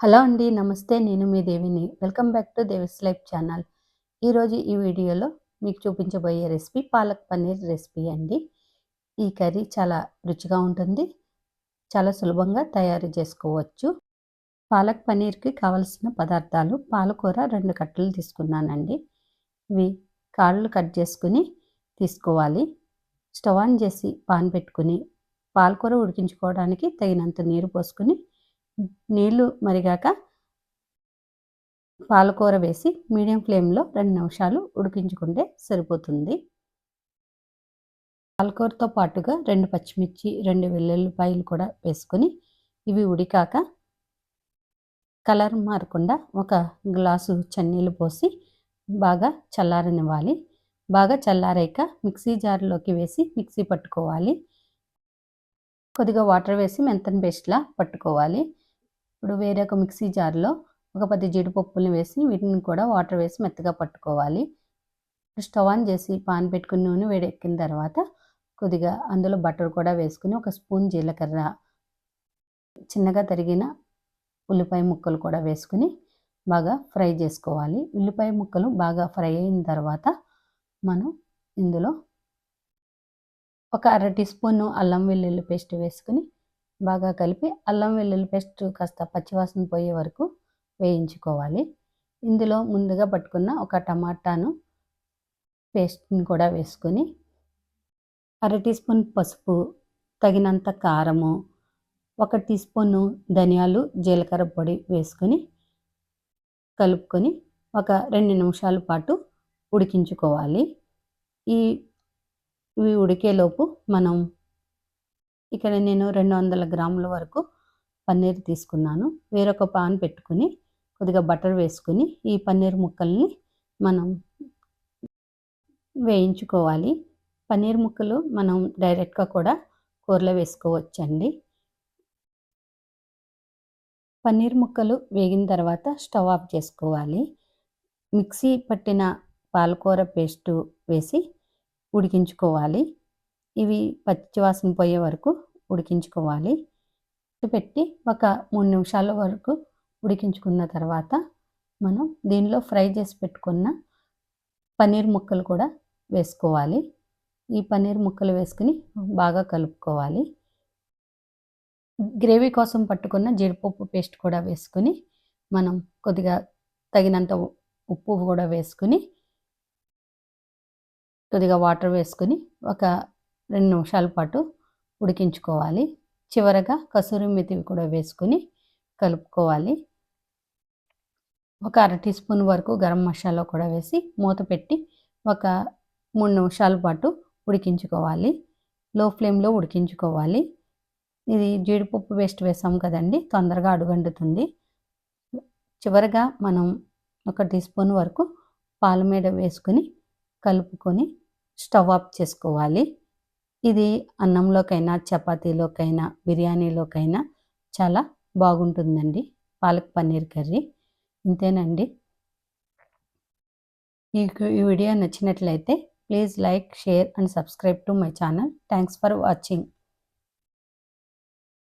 Hello అండి. నమస్తే. నేను మీ దేవిని. Welcome back to Devi's life channel. ఈరోజు ఈ వీడియోలో మీకు చూపించబోయే రెసిపీ పాలక్ పన్నీర్ రెసిపీ అండి. ఈ కర్రీ చాలా రుచిగా ఉంటుంది. చాలా సులభంగా తయారు చేసుకోవచ్చు. పాలక్ పన్నీర్‌కి కావలసిన పదార్థాలు: పాలకూర 2 కట్టలు తీసుకున్నానండి. ఇవి కాళ్ళు కట్ చేసుకొని తీసుకోవాలి. స్టవ్ ఆన్ చేసి పాన్ పెట్టుకొని పాలకూర ఉడికించుకోవడానికి తగినంత నీరు పోసుకొని నీళ్లు మరిగాక పాలకూర వేసి మీడియం ఫ్లేమ్‌లో 2 నిమిషాలు ఉడికించుకుంటే సరిపోతుంది. పాలకూరతో పాటుగా 2 పచ్చిమిర్చి, 2 వెల్లుల్లిపాయలు కూడా వేసుకొని ఇవి ఉడికాక కలర్ మారకుండా ఒక గ్లాసు చన్నీళ్ళు పోసి బాగా చల్లారనివ్వాలి. బాగా చల్లారాక మిక్సీ జార్‌లోకి వేసి మిక్సీ పట్టుకోవాలి. కొద్దిగా వాటర్ వేసి మెంతన్ పేస్ట్‌లా పట్టుకోవాలి. ఇప్పుడు వేరొక మిక్సీ జార్‌లో ఒక 10 జీడిపప్పుల్ని వేసి వీటిని కూడా వాటర్ వేసి మెత్తగా పట్టుకోవాలి. స్టవ్ ఆన్ చేసి పాన్ పెట్టుకుని నూనె వేడెక్కిన తర్వాత కొద్దిగా అందులో బటర్ కూడా వేసుకుని ఒక స్పూన్ జీలకర్ర, చిన్నగా తరిగిన ఉల్లిపాయ ముక్కలు కూడా వేసుకుని బాగా ఫ్రై చేసుకోవాలి. ఉల్లిపాయ ముక్కలు బాగా ఫ్రై అయిన తర్వాత మనం ఇందులో ఒక అర టీ స్పూను అల్లం వెల్లుల్లి పేస్ట్ వేసుకుని బాగా కలిపి అల్లం వెల్లుల్లి పేస్ట్ కాస్త పచ్చివాసన పోయే వరకు వేయించుకోవాలి. ఇందులో ముందుగా పట్టుకున్న ఒక టమాటాను పేస్ట్‌ని కూడా వేసుకొని అర టీ స్పూన్ పసుపు, తగినంత కారము, ఒక టీ స్పూను ధనియాలు, జీలకర్ర పొడి వేసుకొని కలుపుకొని ఒక 2 నిమిషాల పాటు ఉడికించుకోవాలి. ఇవి ఉడికేలోపు మనం ఇక్కడ నేను 200 గ్రాముల వరకు పన్నీర్ తీసుకున్నాను. వేరొక పాన్ పెట్టుకుని కొద్దిగా బటర్ వేసుకుని ఈ పన్నీర్ ముక్కల్ని మనం వేయించుకోవాలి. పన్నీర్ ముక్కలు మనం డైరెక్ట్‌గా కూడా కూరలో వేసుకోవచ్చండి. పన్నీర్ ముక్కలు వేగిన తర్వాత స్టవ్ ఆఫ్ చేసుకోవాలి. మిక్సీ పట్టిన పాలకూర పేస్టు వేసి ఉడికించుకోవాలి. ఇవి పచ్చివాసన పోయే వరకు ఉడికించుకోవాలి. పెట్టి ఒక 3 నిమిషాల వరకు ఉడికించుకున్న తర్వాత మనం దీనిలో ఫ్రై చేసి పెట్టుకున్న పన్నీర్ ముక్కలు కూడా వేసుకోవాలి. ఈ పన్నీర్ ముక్కలు వేసుకుని బాగా కలుపుకోవాలి. గ్రేవీ కోసం పట్టుకున్న జీడిపప్పు పేస్ట్ కూడా వేసుకొని మనం కొద్దిగా తగినంత ఉప్పు కూడా వేసుకుని కొద్దిగా వాటర్ వేసుకొని ఒక 2 నిమిషాల పాటు ఉడికించుకోవాలి. చివరగా కసూరి మేతి కూడా వేసుకొని కలుపుకోవాలి. ఒక అర టీ స్పూన్ వరకు గరం మసాలా కూడా వేసి మూత పెట్టి ఒక 3 నిమిషాల పాటు ఉడికించుకోవాలి. లో ఫ్లేమ్‌లో ఉడికించుకోవాలి. ఇది జీడిపప్పు పేస్ట్ వేసాం కదండీ, తొందరగా అడుగంటుతుంది. చివరగా మనం ఒక టీ స్పూన్ వరకు పాల మీద వేసుకొని కలుపుకొని స్టవ్ ఆఫ్ చేసుకోవాలి. ఇది అన్నంలోకైనా, చపాతీలోకైనా, బిర్యానీలోకైనా చాలా బాగుంటుందండి పాలక్ పన్నీర్ కర్రీ. ఇంతేనండి. ఈ వీడియో నచ్చినట్లయితే please like, share and subscribe to my channel. Thanks for watching.